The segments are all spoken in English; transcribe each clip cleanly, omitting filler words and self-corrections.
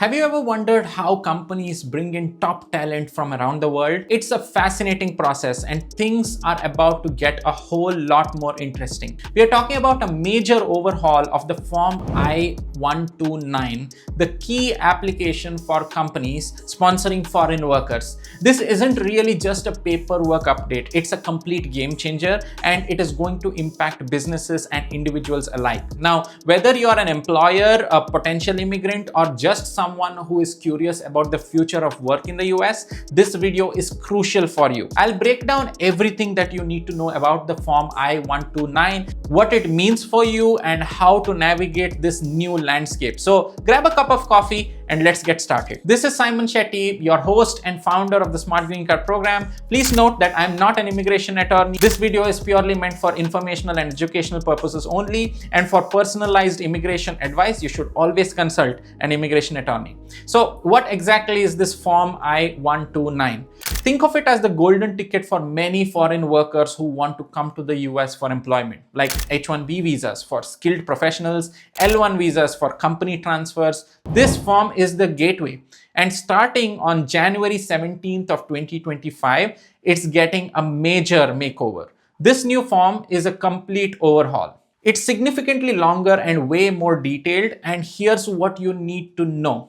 Have you ever wondered how companies bring in top talent from around the world? It's a fascinating process and things are about to get a whole lot more interesting. We are talking about a major overhaul of the Form I-129, the key application for companies sponsoring foreign workers. This isn't really just a paperwork update, it's a complete game changer and it is going to impact businesses and individuals alike. Now, whether you're an employer, a potential immigrant, or just someone who is curious about the future of work in the US, this video is crucial for you. I'll break down everything that you need to know about the Form I-129, what it means for you, and how to navigate this new landscape. So grab a cup of coffee and let's get started. This is Simon Shetty, your host and founder of the Smart Green Card program. Please note that I'm not an immigration attorney. This video is purely meant for informational and educational purposes only, and for personalized immigration advice, you should always consult an immigration attorney. So what exactly is this Form I-129? Think of it as the golden ticket for many foreign workers who want to come to the US for employment, like H-1B visas for skilled professionals, L-1 visas for company transfers. This form is the gateway. And starting on January 17th of 2025, it's getting a major makeover. This new form is a complete overhaul. It's significantly longer and way more detailed, and here's what you need to know.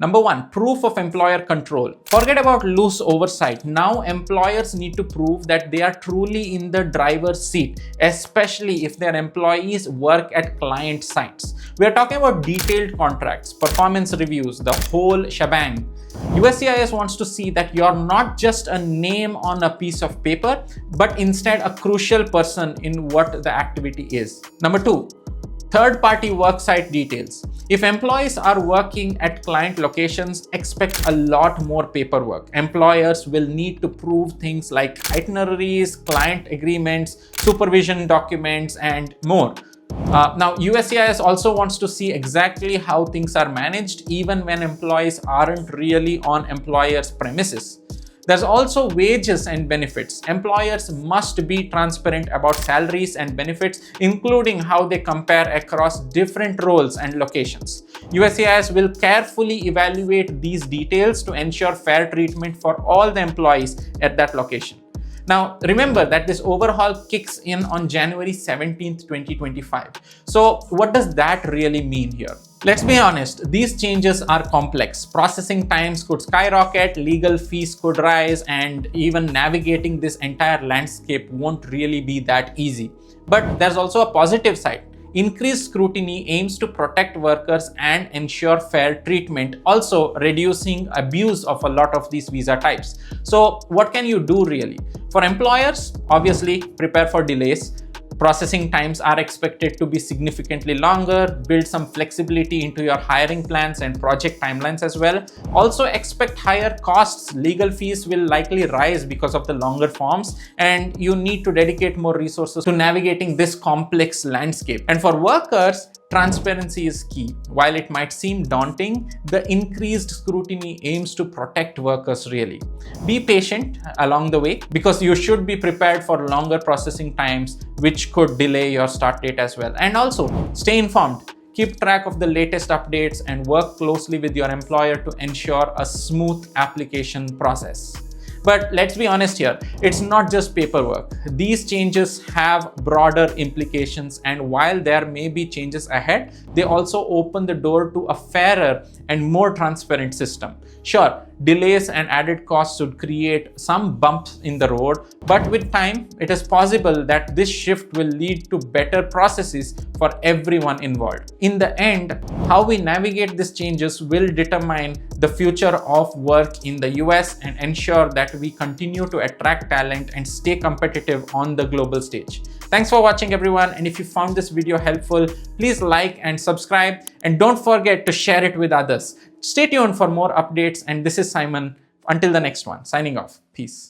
Number one, proof of employer control. Forget about loose oversight. Now employers need to prove that they are truly in the driver's seat, especially if their employees work at client sites. We are talking about detailed contracts, performance reviews, the whole shebang. USCIS wants to see that you're not just a name on a piece of paper, but instead a crucial person in what the activity is. Number two, third-party worksite details. If employees are working at client locations, expect a lot more paperwork. Employers will need to prove things like itineraries, client agreements, supervision documents, and more. Now, USCIS also wants to see exactly how things are managed, even when employees aren't really on employers' premises. There's also wages and benefits. Employers must be transparent about salaries and benefits, including how they compare across different roles and locations. USCIS will carefully evaluate these details to ensure fair treatment for all the employees at that location. Now, remember that this overhaul kicks in on January 17th, 2025. So what does that really mean here? Let's be honest, these changes are complex. Processing times could skyrocket, legal fees could rise, and even navigating this entire landscape won't really be that easy. But there's also a positive side. Increased scrutiny aims to protect workers and ensure fair treatment, also reducing abuse of a lot of these visa types. So what can you do really? For employers, obviously prepare for delays. Processing times are expected to be significantly longer. Build some flexibility into your hiring plans and project timelines as well. Also expect higher costs. Legal fees will likely rise because of the longer forms, and you need to dedicate more resources to navigating this complex landscape. And for workers, transparency is key. While it might seem daunting, the increased scrutiny aims to protect workers really. Be patient along the way, because you should be prepared for longer processing times, which could delay your start date as well. And also, stay informed. Keep track of the latest updates and work closely with your employer to ensure a smooth application process. But let's be honest here, it's not just paperwork. These changes have broader implications, and while there may be changes ahead, they also open the door to a fairer and more transparent system. Sure, delays and added costs would create some bumps in the road, but with time, it is possible that this shift will lead to better processes for everyone involved. In the end, how we navigate these changes will determine the future of work in the US and ensure that we continue to attract talent and stay competitive on the global stage. Thanks for watching, everyone, and if you found this video helpful, please like and subscribe, and don't forget to share it with others. Stay tuned for more updates, and this is Simon. Until the next one, signing off. Peace.